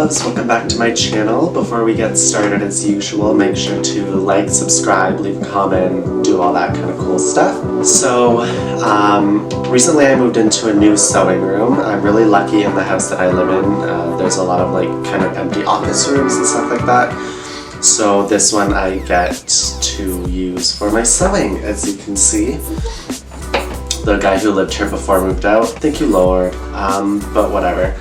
loves, welcome back to my channel. Before we get started, as usual, make sure to like, subscribe, leave a comment, do all that kind of cool stuff. So, recently I moved into a new sewing room. I'm really lucky in the house that I live in. There's a lot of kind of empty office rooms and stuff like that. So this one I get to use for my sewing, as you can see. The guy who lived here before moved out. Thank you, Lord. But whatever.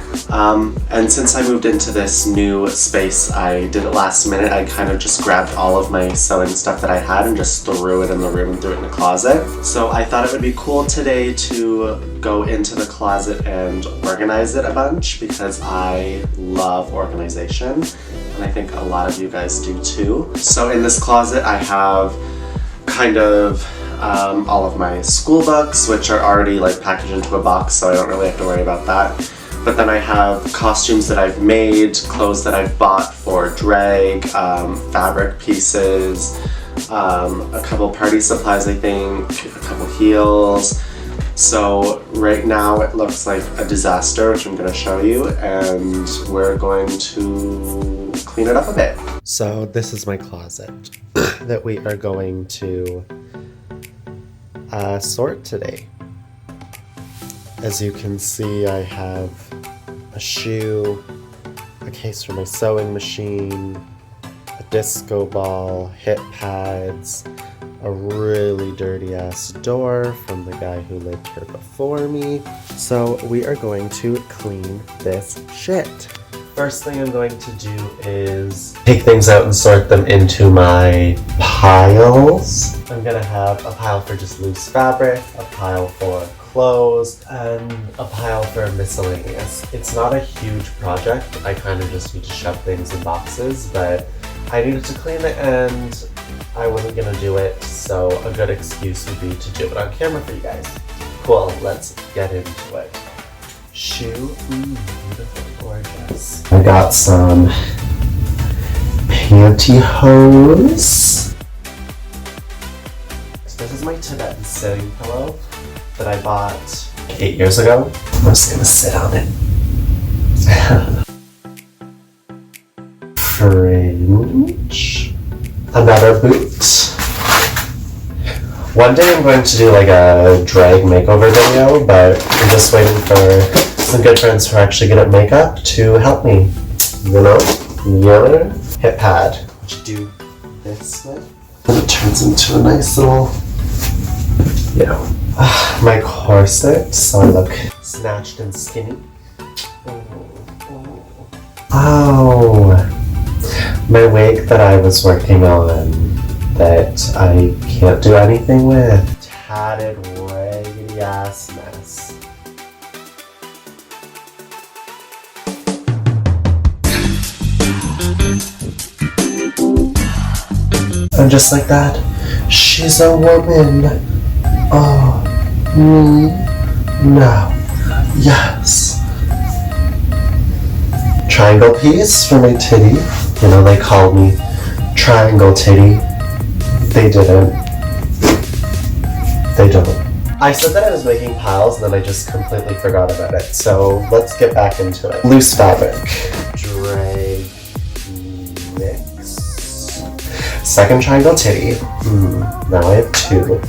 And since I moved into this new space, I did it last minute. I kind of just grabbed all of my sewing stuff that I had and just threw it in the room and threw it in the closet. So I thought it would be cool today to go into the closet and organize it a bunch because I love organization. And I think a lot of you guys do too. So in this closet, I have kind of all of my school books, which are already packaged into a box, so I don't really have to worry about that. But then I have costumes that I've made, clothes that I've bought for drag, fabric pieces, a couple party supplies, I think, a couple heels. So right now it looks like a disaster, which I'm going to show you, and we're going to clean it up a bit. So this is my closet that we are going to sort today. As you can see, I have a shoe, a case for my sewing machine, a disco ball, hip pads, a really dirty ass door from the guy who lived here before me. So we are going to clean this shit. First thing I'm going to do is take things out and sort them into my piles. I'm gonna have a pile for just loose fabric, a pile for clothes, and a pile for miscellaneous. It's not a huge project. I kind of just need to shove things in boxes, but I needed to clean it and I wasn't gonna do it, so a good excuse would be to do it on camera for you guys. Cool, let's get into it. Shoe, beautiful, gorgeous. I got some pantyhose. This is my Tibetan sitting pillow that I bought 8 years ago. I'm just gonna sit on it. Fringe. Another boot. One day I'm going to do a drag makeover video, but I'm just waiting for some good friends who are actually good at makeup to help me. Hip pad, which you do this with. And it turns into a nice little, my corset, so I look snatched and skinny. Oh, my wig that I was working on that I can't do anything with. Tatted, raggedy ass mess. And just like that, she's a woman. Oh, me? No. Yes. Triangle piece for my titty. They called me Triangle Titty. They didn't. They don't. I said that I was making piles and then I just completely forgot about it. So let's get back into it. Loose fabric. Drag mix. Second triangle titty. Now I have two.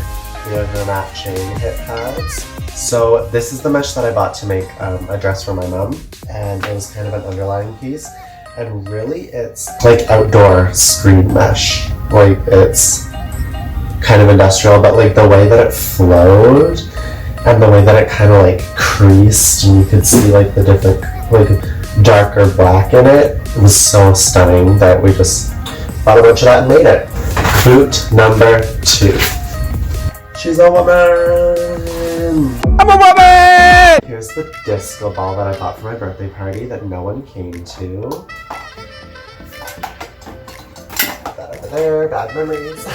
We have the matching hip pads. So this is the mesh that I bought to make a dress for my mom. And it was kind of an underlying piece. And really it's outdoor screen mesh. It's kind of industrial, but the way that it flowed and the way that it kind of creased and you could see the different darker black in it, it was so stunning that we just bought a bunch of that and made it. Boot number 2. She's a woman! I'm a woman! Here's the disco ball that I bought for my birthday party that no one came to. That over there, bad memories.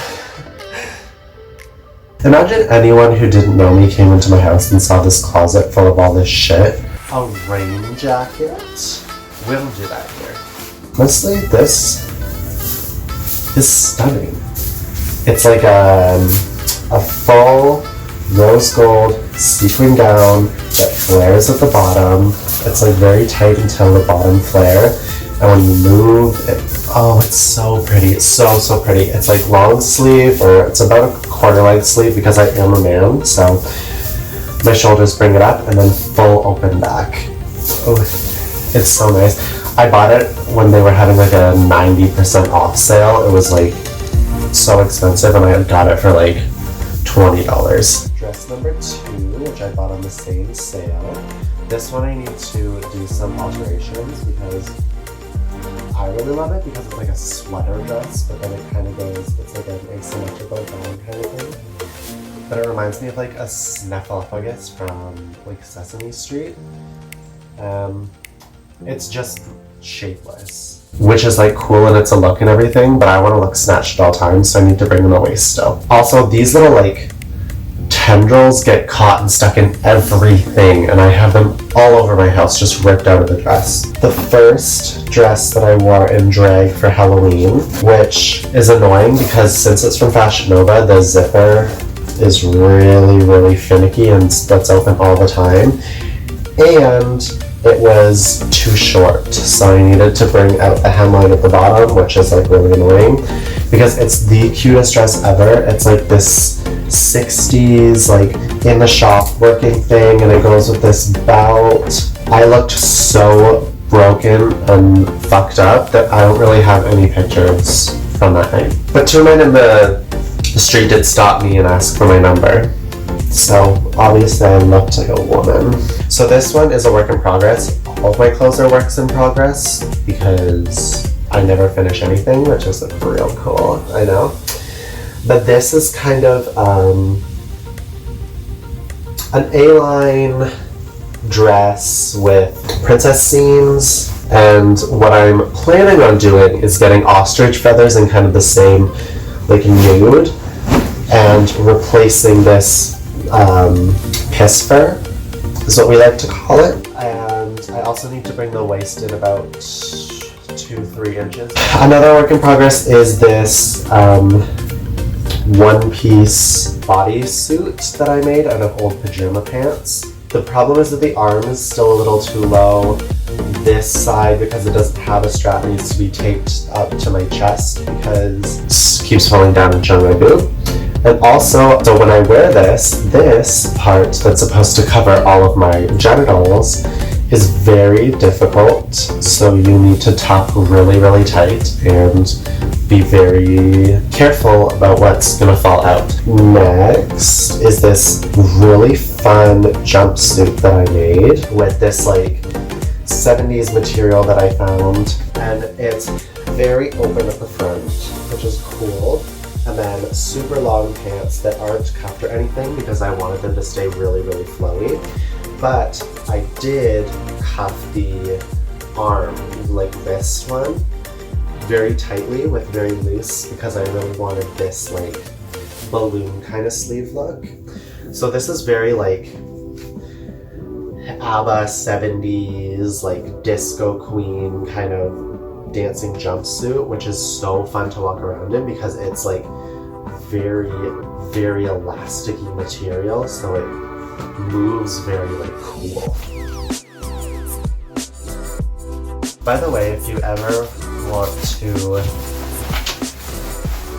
Imagine anyone who didn't know me came into my house and saw this closet full of all this shit. A rain jacket? We'll do that here. Honestly, this is stunning. It's a full rose gold sequin gown that flares at the bottom. It's very tight until the bottom flare. And when you move it, oh, it's so pretty. It's so pretty. It's like long sleeve, or it's about a quarter length sleeve because I am a man, so my shoulders bring it up, and then full open back. Oh, it's so nice. I bought it when they were having like a 90% off sale. It was like so expensive, and I got it for like $20. Dress number 2, which I bought on the same sale. This one I need to do some alterations because I really love it because it's like a sweater dress, but then it kind of goes, it's like an asymmetrical gown kind of thing. But it reminds me of like a Snuffleupagus from like Sesame Street. It's just shapeless, which is like cool and it's a look and everything, but I want to look snatched at all times, so I need to bring in the waist still. Also, these little like tendrils get caught and stuck in everything, and I have them all over my house, just ripped out of the dress. The first dress that I wore in drag for Halloween, which is annoying because since it's from Fashion Nova, the zipper is really finicky and splits open all the time, and it was too short, so I needed to bring out the hemline at the bottom, which is like really annoying because it's the cutest dress ever. It's like this 60s like in the shop working thing, and it goes with this belt. I looked so broken and fucked up that I don't really have any pictures from that night. But two men in the street did stop me and ask for my number, so obviously I looked like a woman. So this one is a work in progress. All of my clothes are works in progress because I never finish anything, which is like real cool, I know. But this is kind of an A-line dress with princess seams, and what I'm planning on doing is getting ostrich feathers in kind of the same like nude and replacing this piss fur is what we like to call it. And I also need to bring the waist in about 2-3 inches. Another work in progress is this one-piece bodysuit that I made out of old pajama pants. The problem is that the arm is still a little too low. This side, because it doesn't have a strap, needs to be taped up to my chest because it keeps falling down and showing my boob. And also, so when I wear this part that's supposed to cover all of my genitals is very difficult, so you need to tuck really tight and be very careful about what's gonna fall out. Next is this really fun jumpsuit that I made with this like 70s material that I found, and it's very open at the front, which is cool. And then super long pants that aren't cuffed or anything because I wanted them to stay really flowy. But I did cuff the arm, like this one, very tightly with very loose because I really wanted this like balloon kind of sleeve look. So this is very like ABBA 70s, like disco queen kind of dancing jumpsuit, which is so fun to walk around in because it's like very elasticy material, so it moves very like cool. By the way, if you ever want to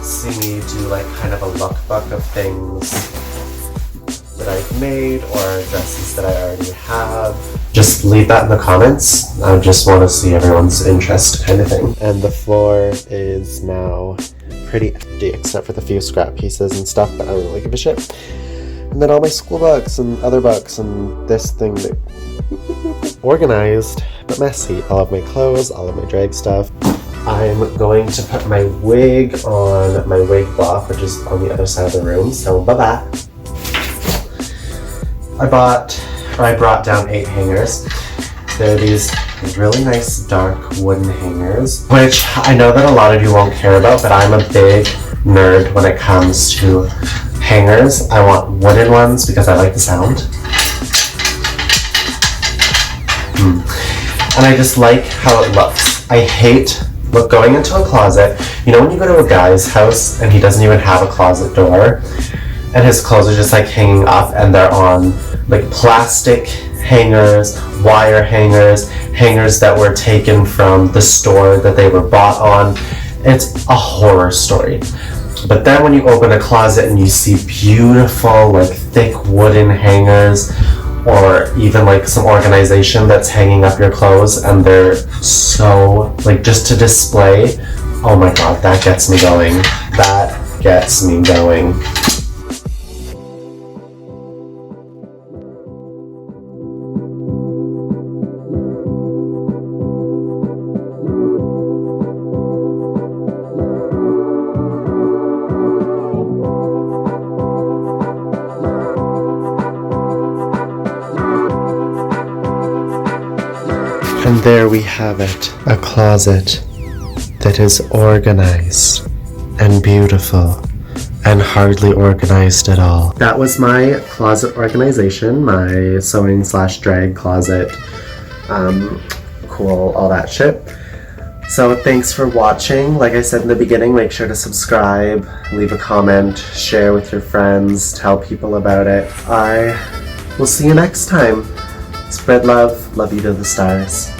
see me do like kind of a lookbook of things that I've made or dresses that I already have, just leave that in the comments. I just want to see everyone's interest kind of thing. And the floor is now pretty empty except for the few scrap pieces and stuff, but I don't really give a shit. And then all my school books and other books and this thing that organized but messy. All of my clothes, all of my drag stuff. I'm going to put my wig on my wig block, which is on the other side of the room, so bye-bye. I brought down 8 hangers. They're these really nice dark wooden hangers, which I know that a lot of you won't care about, but I'm a big nerd when it comes to hangers. I want wooden ones because I like the sound. And I just like how it looks. I hate going into a closet. You know when you go to a guy's house and he doesn't even have a closet door? And his clothes are just like hanging up and they're on like plastic hangers, wire hangers, hangers that were taken from the store that they were bought on. It's a horror story. But then when you open a closet and you see beautiful, like thick wooden hangers, or even like some organization that's hanging up your clothes and they're so, like, just to display, oh my god, that gets me going. That gets me going. And there we have it, a closet that is organized and beautiful and hardly organized at all. That was my closet organization, my sewing/drag closet, cool, all that shit. So thanks for watching. Like I said in the beginning, make sure to subscribe, leave a comment, share with your friends, tell people about it. I will see you next time. Spread love you to the stars.